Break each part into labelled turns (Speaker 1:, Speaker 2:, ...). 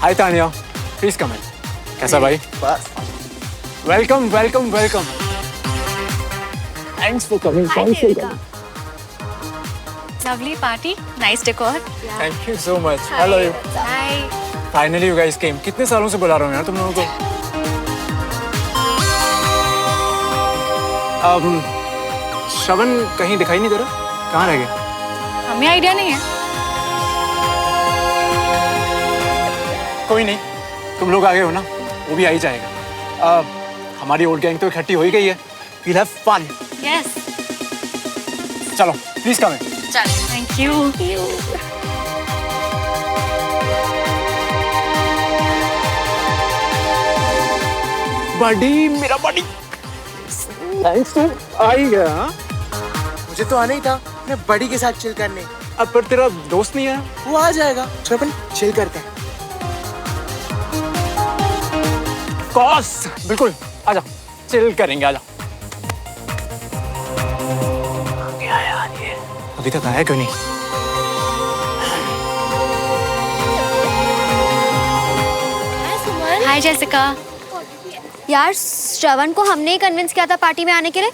Speaker 1: Hi Tania, please come इन। कैसा भाई?
Speaker 2: बस
Speaker 1: welcome welcome welcome. Thanks for coming.
Speaker 3: Lovely party, nice decor.
Speaker 1: Thank you so much. Hello you.
Speaker 3: Hi.
Speaker 1: Finally you guys केम। कितने सालों से बुला रहा हूँ यार तुम लोगों को। श्रवण कहीं दिखाई नहीं दे रहा, कहाँ रह गया?
Speaker 3: हमें आइडिया नहीं है।
Speaker 1: कोई नहीं, तुम लोग आ गए हो ना, वो भी आ ही जाएगा। हमारी ओल्ड गैंग तो इकट्ठी हो ही गई है। We'll have fun.
Speaker 3: Yes.
Speaker 1: चलो प्लीज कम इन।
Speaker 3: चल, thank you.
Speaker 1: बड़ी मेरा बड़ी। थैंक्स टू आ ही गया।
Speaker 2: मुझे तो आना ही था अपने बड़ी के साथ चिल करने।
Speaker 1: अब पर तेरा दोस्त नहीं है।
Speaker 2: वो आ जाएगा, चलो अपन चिल करते हैं।
Speaker 1: कॉस बिल्कुल, आजा चिल करेंगे, आजा। क्या यार ये अभी तक आया क्यों नहीं?
Speaker 3: Hi Jessica.
Speaker 4: यार श्रवण को हमने ही कन्विंस किया था पार्टी में आने के लिए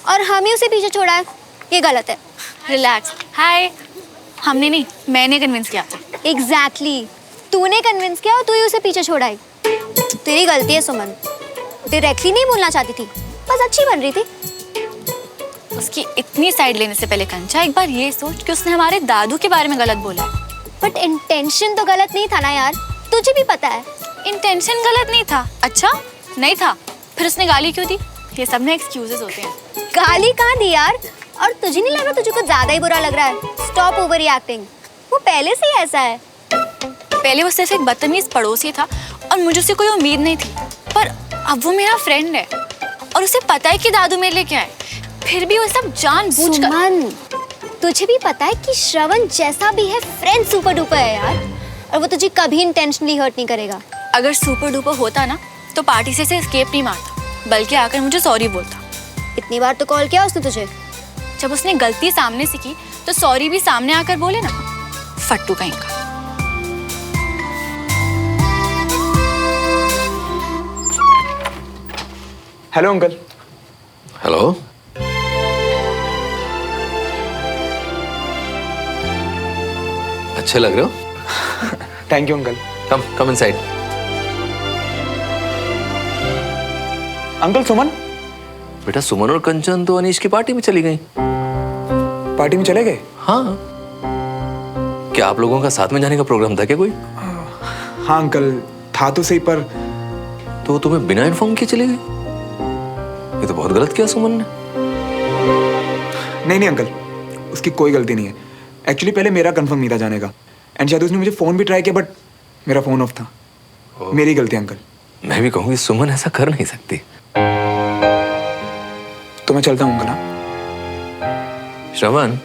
Speaker 4: और हम ही उसे पीछे छोड़ा है। ये गलत है।
Speaker 3: Relax. Hi. हमने नहीं, मैंने कन्विंस किया था।
Speaker 4: एग्जैक्टली तूने कन्विंस किया और तू ही उसे पीछे छोड़ा है। तेरी गलती है सुमन। डायरेक्टली नहीं बोलना चाहती थी, बस अच्छी बन रही थी।
Speaker 3: उसकी इतनी साइड लेने से पहले कंचा एक बार ये सोच कि उसने हमारे दादू के बारे में गलत बोला है।
Speaker 4: बट इंटेंशन तो गलत नहीं था ना यार, तुझे भी पता है।
Speaker 3: इंटेंशन गलत नहीं था। अच्छा नहीं था, फिर उसने गाली क्यों दी? ये सब ना एक्सक्यूजेस होते हैं।
Speaker 4: गाली कहाँ दी यार? और तुझे नहीं लग रहा तुझे कुछ ज्यादा ही बुरा लग रहा है? Stop over reacting. वो पहले से ही ऐसा है।
Speaker 3: पहले वो सिर्फ एक बदतमीज पड़ोसी था और मुझे उससे कोई उम्मीद नहीं थी, पर अब वो मेरा फ्रेंड है और उसे पता है कि दादू मेरे लिए क्या है, फिर भी वो सब जानबूझकर।
Speaker 4: सुमन, तुझे भी पता है कि श्रवण जैसा भी है फ्रेंड सुपर डुपर है यार, और वो तुझे कभी इंटेंशनली हर्ट नहीं करेगा।
Speaker 3: अगर सुपर डुपर होता ना तो पार्टी से एस्केप नहीं मारता, बल्कि आकर मुझे सॉरी बोलता।
Speaker 4: इतनी बार तो कॉल किया उसने तुझे।
Speaker 3: जब उसने गलती सामने से की तो सॉरी भी सामने आकर बोले ना। फट्टू कहीं का।
Speaker 1: Hello uncle.
Speaker 5: हेलो। अच्छे लग रहे हो।
Speaker 1: Thank you uncle.
Speaker 5: Come inside.
Speaker 1: Uncle Suman.
Speaker 5: बेटा सुमन और कंचन तो अनीश की पार्टी में चली गई।
Speaker 1: पार्टी में चले गए?
Speaker 5: हाँ। क्या आप लोगों का साथ में जाने का प्रोग्राम था क्या कोई?
Speaker 1: हाँ अंकल, था तो सही, पर
Speaker 5: तो तुम्हें बिना इन्फॉर्म किए चली गई? ये तो बहुत गलत किया सुमन ने।
Speaker 6: नहीं अंकल, उसकी कोई गलती नहीं है। एक्चुअली पहले मेरा कंफर्म नहीं था जाने का, एंड शायद उसने मुझे फोन भी ट्राई किया, बट मेरा फोन ऑफ था। मेरी गलती अंकल।
Speaker 5: मैं भी कहूँगी सुमन ऐसा कर नहीं सकती।
Speaker 6: तो मैं चलता हूँ अंकल। हाँ
Speaker 5: श्रवण,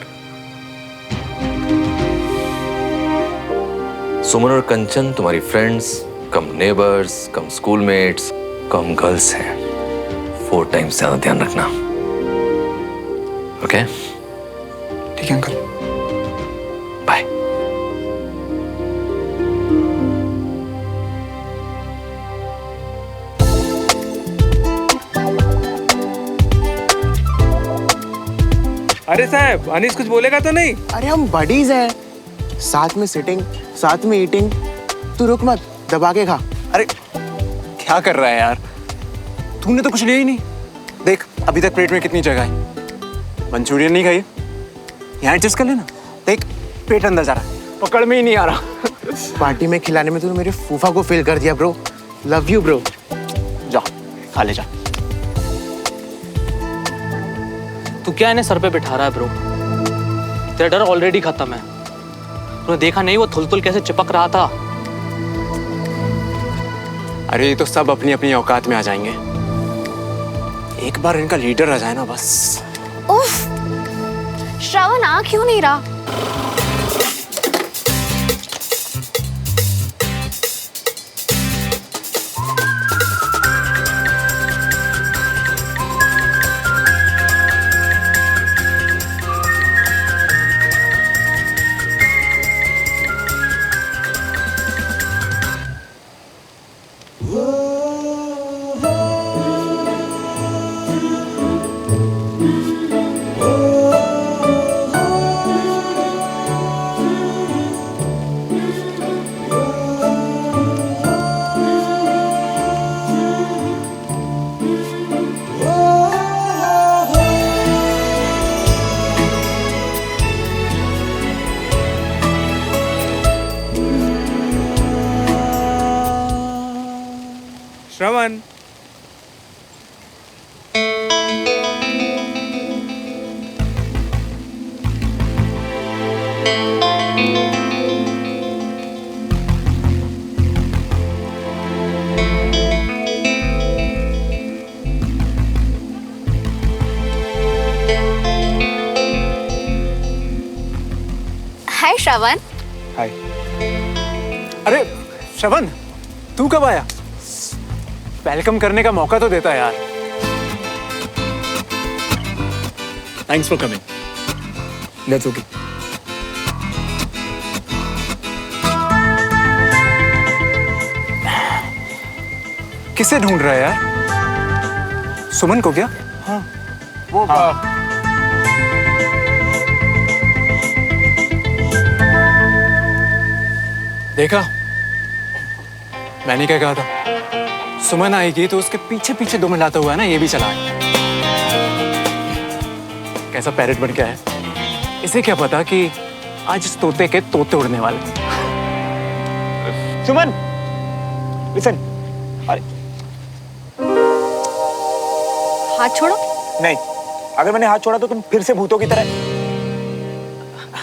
Speaker 5: सुमन और कंचन तुम्हारी फ्रेंड्स कम नेबर्स कम स्कूलमेट्स कम गर्ल्स हैं। 4 टाइम्स ज्यादा ध्यान रखना। ओके?
Speaker 6: ठीक है अंकल।
Speaker 5: बाय।
Speaker 7: अरे साहब, अनीश कुछ बोलेगा तो नहीं?
Speaker 2: अरे हम बडीज हैं, साथ में सिटिंग, साथ में ईटिंग। तू रुक मत, दबा के खा।
Speaker 1: अरे क्या कर रहा है यार? तूने तो कुछ लिया ही नहीं। देख अभी तक प्लेट में कितनी जगह है। मंचूरियन नहीं खाई? यहाँ एडजस्ट कर लेना। देख पेट अंदर जा रहा है, पकड़ में ही नहीं आ रहा।
Speaker 2: पार्टी में खिलाने में तूने मेरे फूफा को फेल कर दिया ब्रो। Love you bro.
Speaker 1: जा खा ले जा।
Speaker 7: तू क्या इन्हें सर पे बिठा रहा है ब्रो? तेरा डर ऑलरेडी खत्म है। तूने देखा नहीं वो थुल कैसे चिपक रहा था?
Speaker 1: अरे ये तो सब अपनी अपनी औकात में आ जाएंगे। एक बार इनका लीडर आ जाए ना बस।
Speaker 4: उफ, श्रवण आ क्यों नहीं रहा?
Speaker 6: श्रवण।
Speaker 3: हाय श्रवण।
Speaker 6: हाय।
Speaker 1: अरे श्रवण, तू कब आया? वेलकम करने का मौका तो देता यार। Thanks for coming.
Speaker 6: That's okay.
Speaker 1: किसे ढूंढ रहा है यार? सुमन को क्या?
Speaker 6: हाँ।
Speaker 1: वो देखा, मैंने क्या कहा था? सुमन आएगी तो उसके पीछे पीछे दो मिलाता हुआ है ना, ये भी चला है। कैसा पैरेट बन के है, इसे क्या पता कि आज इस तोते के तोते उड़ने वाले।
Speaker 6: सुमन, लिसन। अरे
Speaker 3: हाथ छोड़ो।
Speaker 6: नहीं, अगर मैंने हाथ छोड़ा तो तुम फिर से भूतों की तरह,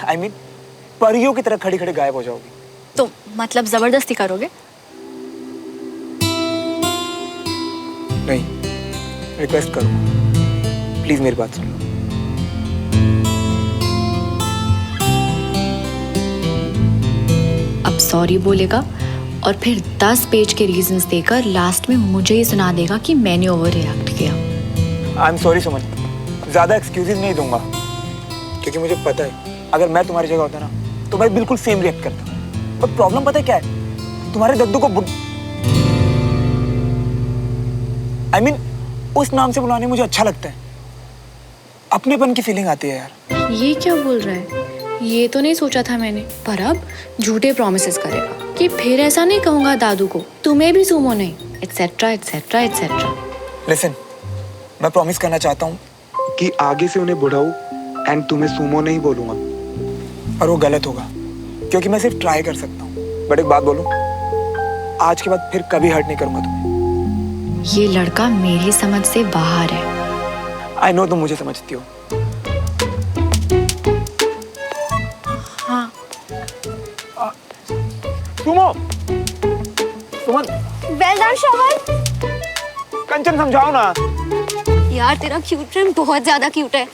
Speaker 6: I mean, परियों की तरह खड़ी खड़ी गायब हो जाओगी।
Speaker 3: तो मतलब जबरदस्ती करोगे?
Speaker 6: नहीं, रिक्वेस्ट करो, प्लीज मेरी बात सुन लो।
Speaker 8: अब सॉरी बोलेगा और फिर 10 पेज के रीजंस देकर लास्ट में मुझे ही सुना देगा कि मैंने ओवर रिएक्ट किया।
Speaker 6: आई एम सॉरी सुमन, ज्यादा एक्सक्यूजेस नहीं दूंगा, क्योंकि मुझे पता है अगर मैं तुम्हारी जगह होता ना तो मैं बिल्कुल सेम रिएक्ट करता। पर प्रॉब्लम पता है क्या है? तुम्हारे दद्दू को I mean, उस नाम से बुलाने मुझे अच्छा लगता है, अपनेपन की फीलिंग आती है यार।
Speaker 8: ये क्या बोल रहा है? ये तो नहीं सोचा था मैंने, पर अब झूठे प्रॉमिसेस करेगा कि फिर ऐसा नहीं कहूंगा दादू को, तुम्हें भी सुमो नहीं, एक्सेट्रा एक्सेट्रा एक्सेट्रा।
Speaker 6: लिसन, मैं प्रॉमिस करना चाहता हूँ कि आगे से उन्हें बुढ़ाऊ एंड तुम्हें सुमो नहीं बोलूंगा, और वो गलत होगा क्योंकि मैं सिर्फ ट्राई कर सकता हूँ। बट एक बात बोलूं, आज के बाद फिर कभी हर्ट नहीं करूंगा तुम्हें।
Speaker 8: ये लड़का मेरी समझ से बाहर है।
Speaker 6: आई नो तुम मुझे समझती हो।
Speaker 8: हाँ।
Speaker 6: सुमो, सुमन,
Speaker 4: वेल डन श्रवण।
Speaker 6: कंचन समझाओ ना।
Speaker 4: यार तेरा क्यूट फ्रेंड बहुत ज्यादा क्यूट है,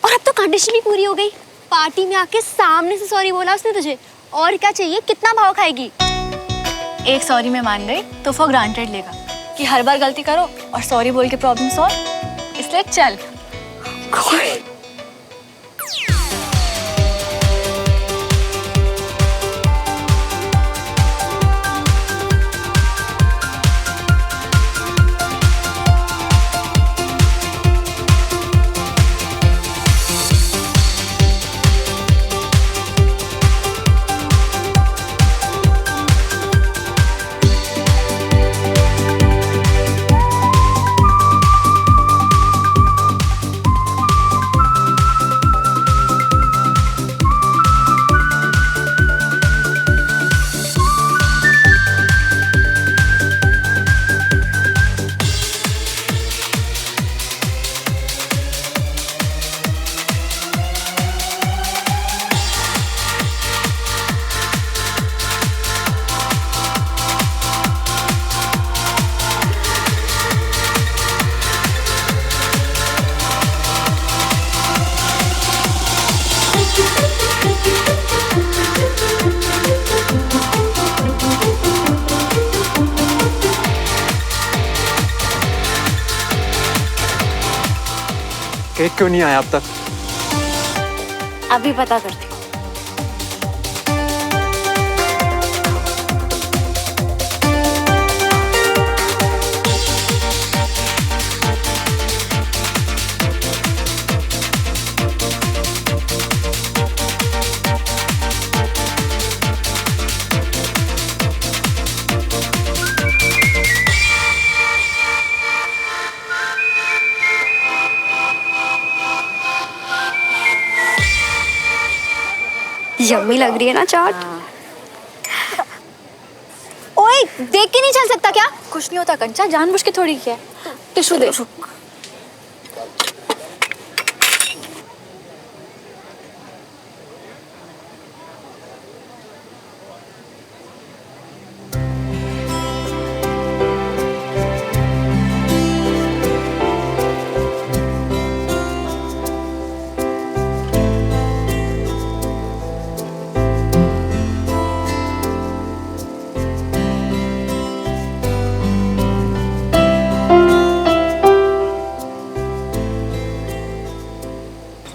Speaker 4: और अब तो कंडीशन भी पूरी हो गई। पार्टी में आके सामने से सॉरी बोला उसने तुझे, और क्या चाहिए? कितना भाव खाएगी?
Speaker 3: एक सॉरी में मान गई तो फॉर ग्रांटेड लेगा कि हर बार गलती करो और सॉरी बोल के प्रॉब्लम सॉल्व, इसलिए चल।
Speaker 1: केक क्यों नहीं आया अब तक?
Speaker 3: अभी पता करती हूँ।
Speaker 4: यम्मी लग रही है ना चाट। ओए देख के नहीं चल सकता क्या?
Speaker 3: कुछ नहीं होता कंचा, जानबूझ के थोड़ी किया है। टिश्यू दे।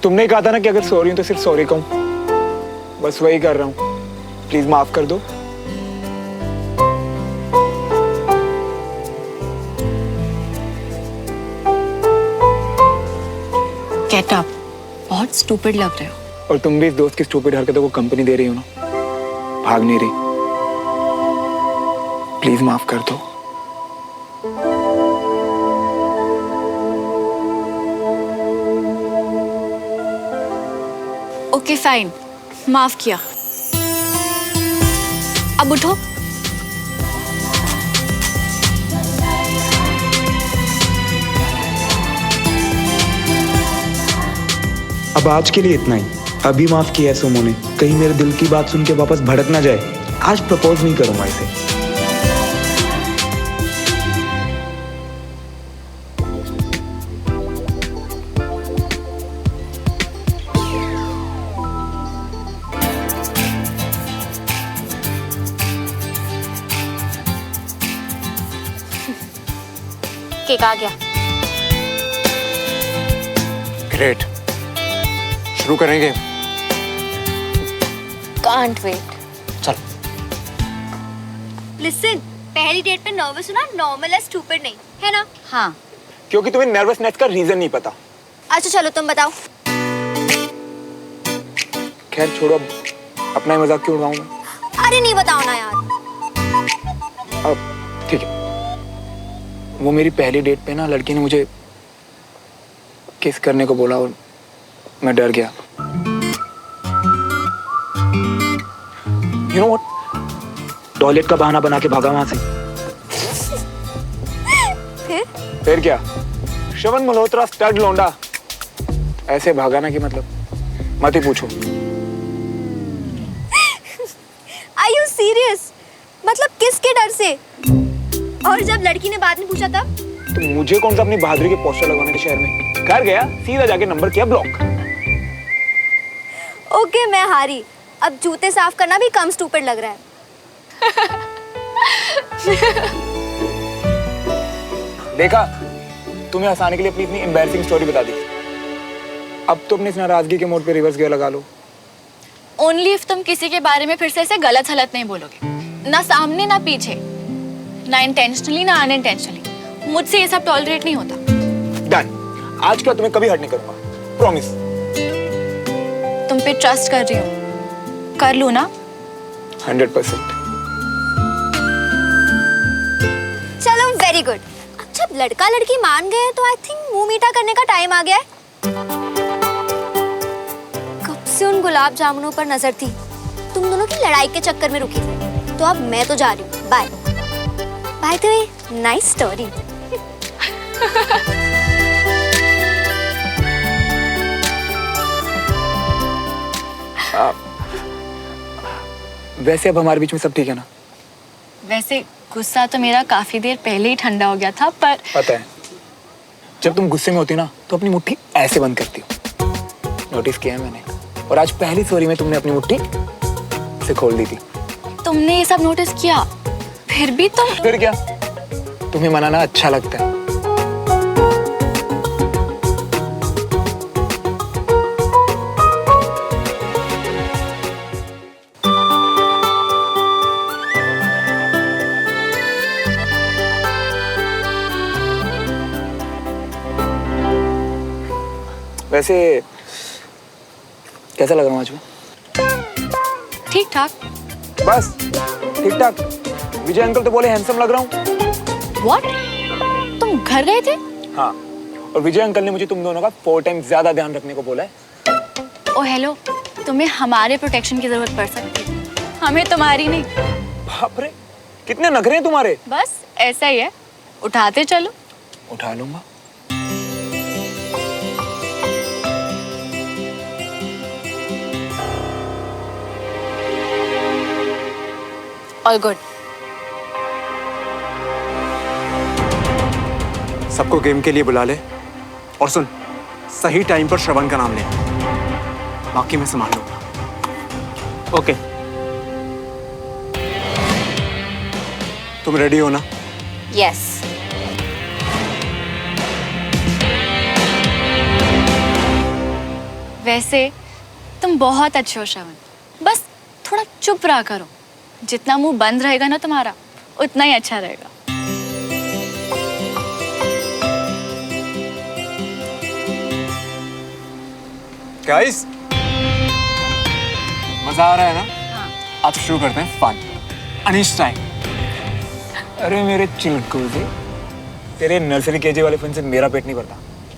Speaker 6: तुमने कहा था ना कि अगर सॉरी हूं तो सिर्फ सॉरी कहूं, बस वही कर रहा हूं। प्लीज माफ कर दो।
Speaker 3: गेट अप, बहुत स्टूपिड लग रहे हो।
Speaker 6: और तुम भी इस दोस्त की स्टूपिड हरकतों को कंपनी दे रही हो ना, भाग नहीं रही। प्लीज माफ कर दो।
Speaker 3: ओके फाइन, माफ किया। अब उठो।
Speaker 6: अब आज के लिए इतना ही। अभी माफ किया है सुमो ने, कहीं मेरे दिल की बात सुन के वापस भड़क ना जाए। आज प्रपोज नहीं करूंगा इसे।
Speaker 3: केक आ गया।
Speaker 1: ग्रेट, शुरू करेंगे।
Speaker 3: Can't wait.
Speaker 1: चल।
Speaker 4: लिसन, पहली डेट पे नर्वस होना नॉर्मल है, स्टूपिड नहीं है ना?
Speaker 3: हाँ।
Speaker 6: क्योंकि तुम्हें नर्वसनेस का रीजन नहीं पता।
Speaker 4: अच्छा चलो तुम बताओ।
Speaker 6: खैर छोड़ो, अब अपना ही मजाक क्यों उड़ाऊं मैं।
Speaker 4: अरे नहीं बताओ ना यार।
Speaker 6: अब ठीक है, वो मेरी पहली डेट पे ना लड़की ने मुझे किस करने को बोला और मैं डर गया। You know what? टॉयलेट का बहाना बना के भागा वहां से। फिर क्या, श्रवण मल्होत्रा स्टड लौंडा ऐसे भागा ना कि मतलब मत ही पूछो।
Speaker 4: Are you serious? मतलब किसके डर से? और जब लड़की ने बाद में पूछा तब?
Speaker 6: तो मुझे कौन सा अपनी बहादुरी के पोस्टर लगवाने के शहर में। घर गया, सीधा जाके नंबर किया ब्लॉक।
Speaker 4: ओके मैं हारी। अब जूते साफ करना भी कम स्टूपिड लग रहा है।
Speaker 6: देखा, तुम्हें हंसाने के लिए अपनी इतनी एम्बैरसिंग स्टोरी बता दी। अब तो अपने इस नाराजगी के मोड पे रिवर्स गियर लगा लो।
Speaker 3: ओनली इफ तुम किसी के बारे में फिर से ऐसे गलत हलत नहीं बोलोगे, ना सामने ना पीछे, ना इंटेंशनली ना अनइंटेंशनली। मुझसे ये सब टॉलरेट नहीं होता।
Speaker 6: डन। आज का तुम्हें कभी हर्ट नहीं करूंगा, प्रॉमिस।
Speaker 3: तुम पे ट्रस्ट कर रही हूँ, कर लूँ ना?
Speaker 6: 100%।
Speaker 4: चलो वेरी गुड। अब जब लड़का लड़की मान गए तो आई थिंक मुंह मीठा करने का टाइम आ गया है। कब से उन गुलाब जामुनों पर नजर थी, तुम दोनों की लड़ाई के चक्कर में रुकी थी। तो अब मैं तो जा रही हूँ, bye. By the way, nice story.
Speaker 6: वैसे अब हमारे बीच में सब ठीक है ना?
Speaker 3: वैसे गुस्सा तो मेरा काफी देर पहले ही ठंडा हो गया था, पर
Speaker 6: पता है, जब तुम गुस्से में होती ना तो अपनी मुट्ठी ऐसे बंद करती हो। नोटिस किया है मैंने। और आज पहली सॉरी में तुमने अपनी मुट्ठी से खोल दी थी।
Speaker 3: तुमने ये सब नोटिस किया, फिर भी तुम।
Speaker 6: फिर क्या, तुम्हें मनाना अच्छा लगता है। वैसे कैसा लग रहा हूँ आज मैं?
Speaker 3: ठीक ठाक।
Speaker 6: बस ठीक ठाक। विजय अंकल तो बोले हैंडसम लग रहा हूँ।
Speaker 3: What? तुम घर गए थे?
Speaker 6: हाँ, और विजय अंकल ने मुझे तुम दोनों का 4 टाइम्स ज्यादा ध्यान रखने को बोला है।
Speaker 3: ओ हेलो, तुम्हें हमारे प्रोटेक्शन की जरूरत पड़ सकती है, हमें तुम्हारी नहीं।
Speaker 6: बाप रे, कितने नखरे हैं तुम्हारे।
Speaker 3: बस ऐसा ही है, उठाते चलो।
Speaker 6: उठा लूंगा।
Speaker 3: All good.
Speaker 1: सबको गेम के लिए बुला ले और सुन, सही टाइम पर श्रवण का नाम ले, बाकी मैं संभाल लूंगा।
Speaker 7: ओके।
Speaker 1: तुम रेडी हो ना?
Speaker 3: यस। वैसे तुम बहुत अच्छे हो श्रवण, बस थोड़ा चुप रहा करो। जितना मुंह बंद रहेगा ना तुम्हारा, उतना ही अच्छा रहेगा।
Speaker 1: गाइस, मजा आ रहा है ना? अब शुरू करते हैं फन। अनीश टाइम।
Speaker 6: अरे मेरे चिलकुल से, तेरे नर्सरी केजी वाले फन से मेरा पेट नहीं भरता।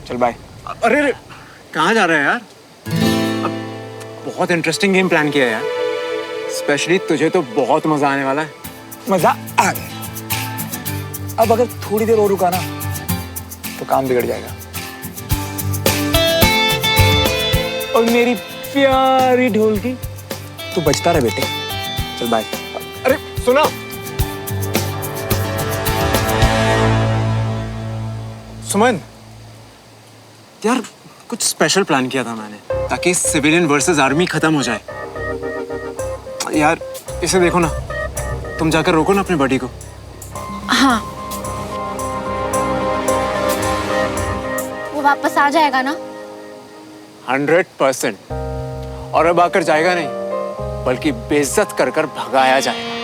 Speaker 6: चल बाय।
Speaker 1: अरे अरे, कहाँ जा रहे हैं यार? अब बहुत इंटरेस्टिंग गेम प्लान किया है यार, स्पेशली तुझे तो बहुत मजा आने वाला है।
Speaker 6: मजा आ गया। अब अगर थोड़ी देर और रुका ना तो काम बिगड़ जाएगा। और मेरी प्यारी ढोलकी, तू बचता रहे बेटे। चल बाय।
Speaker 1: अरे सुना, सुमन यार, कुछ स्पेशल प्लान किया था मैंने ताकि सिविलियन वर्सेस आर्मी खत्म हो जाए। यार इसे देखो ना, तुम जाकर रोको ना अपने बॉडी को।
Speaker 3: हाँ, वो वापस आ जाएगा ना?
Speaker 1: 100%। और अब आकर जाएगा नहीं, बल्कि बेइज्जत कर कर भगाया जाएगा।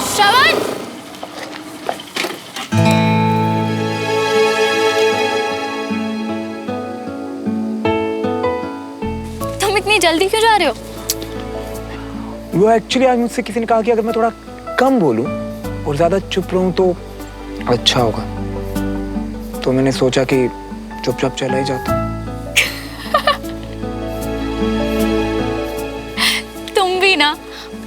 Speaker 3: श्रवण! तुम इतनी जल्दी क्यों जा रहे हो?
Speaker 6: वो एक्चुअली आज मुझसे किसी ने कहा कि अगर मैं थोड़ा कम बोलूं और ज्यादा चुप रहूं तो अच्छा होगा, तो मैंने सोचा कि चुपचाप चला ही जाता।
Speaker 3: तुम भी ना,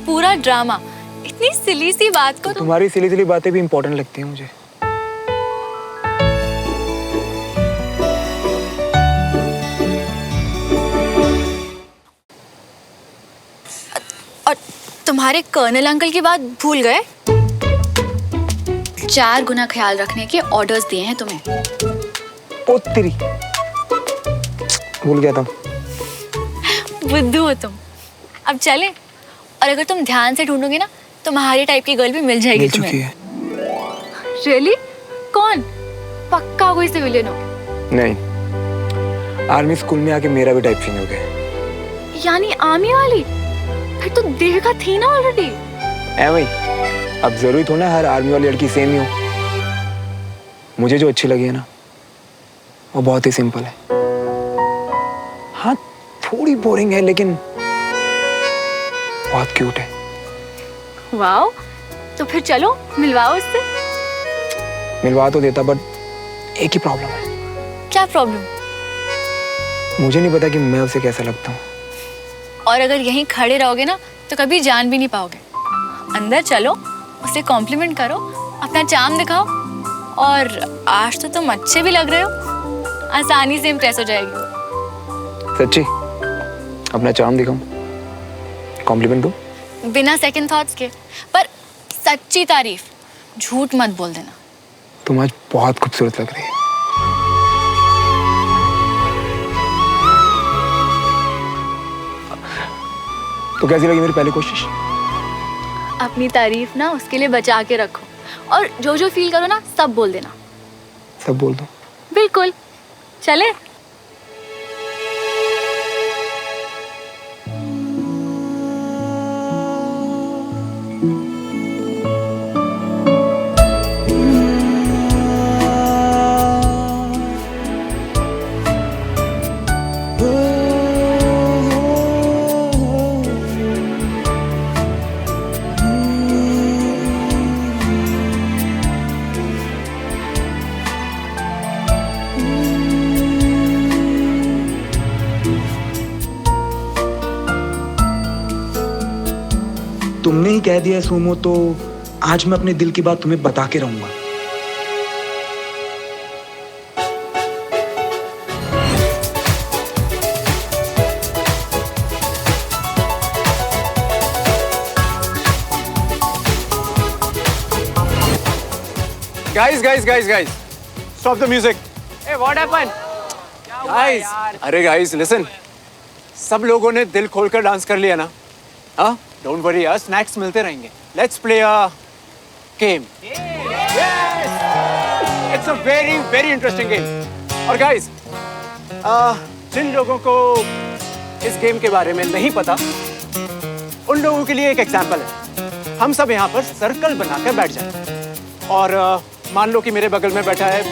Speaker 3: पूरा ड्रामा। इतनी सिली सी बात को तुम...
Speaker 6: तुम्हारी सिली सिली बातें भी इंपॉर्टेंट लगती हैं मुझे।
Speaker 3: और तुम्हारे कर्नल अंकल की बात भूल गए? 4 गुना ख्याल रखने के ऑर्डर्स दिए हैं तुम्हें।
Speaker 6: ओ तेरी, भूल गया था।
Speaker 3: बुद्धू हो तुम। अब चले? और अगर तुम ध्यान से ढूंढोगे ना, तुम्हारी टाइप की गर्ल भी मिल जाएगी तुम्हें।
Speaker 6: मिल चुकी है।
Speaker 3: रियली? कौन? पक्का कोई सिविलियन हो?
Speaker 6: नहीं, आर्मी स्कूल में आके मेरा भी टाइप चेंज हो गया।
Speaker 3: यानी आर्मी वाली? फिर तो देखा थी ना ऑलरेडी।
Speaker 6: वही, अब जरूरी थोड़ा ना हर आर्मी वाली लड़की सेम ही हो। मुझे जो अच्छी लगी है ना, वो बहुत ही सिंपल है। हाँ, थोड़ी बोरिंग है लेकिन बहुत क्यूट है।
Speaker 3: वाओ, तो फिर चलो मिलवाओ उससे।
Speaker 6: मिलवा तो देता, बट एक ही प्रॉब्लम है।
Speaker 3: क्या प्रॉब्लम?
Speaker 6: मुझे नहीं पता कि मैं उसे कैसा लगता हूँ।
Speaker 3: और अगर यहीं खड़े रहोगे ना, तो कभी जान भी नहीं पाओगे। अंदर चलो, उसे कॉम्प्लीमेंट करो, अपना चार्म दिखाओ। और आज तो तुम अच्छे भी लग रहे हो, आसानी से इम्प्रेस हो जाएगी।
Speaker 6: सच्ची? अपना चार्म दिखाऊं? कॉम्प्लीमेंट दूं?
Speaker 3: बिना सेकंड थॉट्स के, पर सच्ची तारीफ, झूठ मत बोल देना।
Speaker 6: तुम आज बहुत खूबसूरत लग रही है। तो कैसी लगी मेरी पहली कोशिश?
Speaker 3: अपनी तारीफ ना उसके लिए बचा के रखो, और जो जो फील करो ना, सब बोल देना।
Speaker 6: सब बोल दो।
Speaker 3: बिल्कुल। चले?
Speaker 6: तुमने ही कह दिया है सूमो, तो आज मैं अपने दिल की बात तुम्हें बता के रहूंगा।
Speaker 1: Guys, stop the music.
Speaker 2: Hey, what happened?
Speaker 1: Guys, अरे guys, listen. सब लोगों ने दिल खोलकर डांस कर लिया ना? हाँ? Don't worry यार, snacks मिलते रहेंगे. Let's play a game. Yes! It's a very, very interesting game. और guys, जिन लोगों को इस गेम के बारे में नहीं पता, उन लोगों के लिए एक एग्जाम्पल है. हम सब यहाँ पर सर्कल बनाकर बैठ जाएं. और मान लो कि मेरे बगल में बैठा है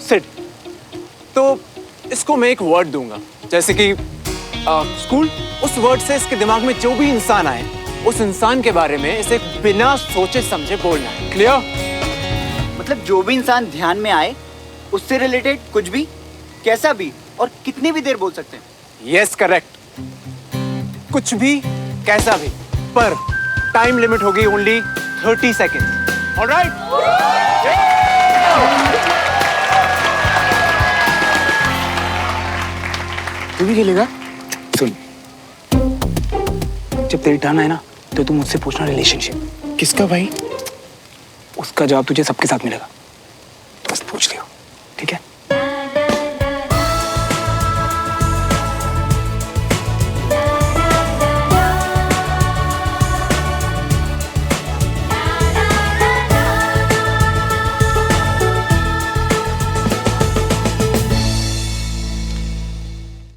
Speaker 1: सिड. तो इसको मैं एक वर्ड दूंगा, जैसे कि स्कूल. उस वर्ड से इसके दिमाग में जो भी इंसान आए, उस इंसान के बारे में इसे बिना सोचे समझे बोलना है. क्लियर?
Speaker 9: मतलब जो भी इंसान ध्यान में आए, उससे रिलेटेड कुछ भी, कैसा भी और कितनी भी देर बोल सकते हैं.
Speaker 1: Yes, correct. कुछ भी, कैसा भी, पर टाइम लिमिट होगी ओनली 30 सेकेंड. ऑलराइट?
Speaker 2: तू भी खेलेगा?
Speaker 6: सुन, जब तेरी टर्न आए ना, तो तू मुझसे पूछना रिलेशनशिप.
Speaker 2: किसका भाई?
Speaker 6: उसका जवाब तुझे सबके साथ मिलेगा, तो बस पूछ लियो.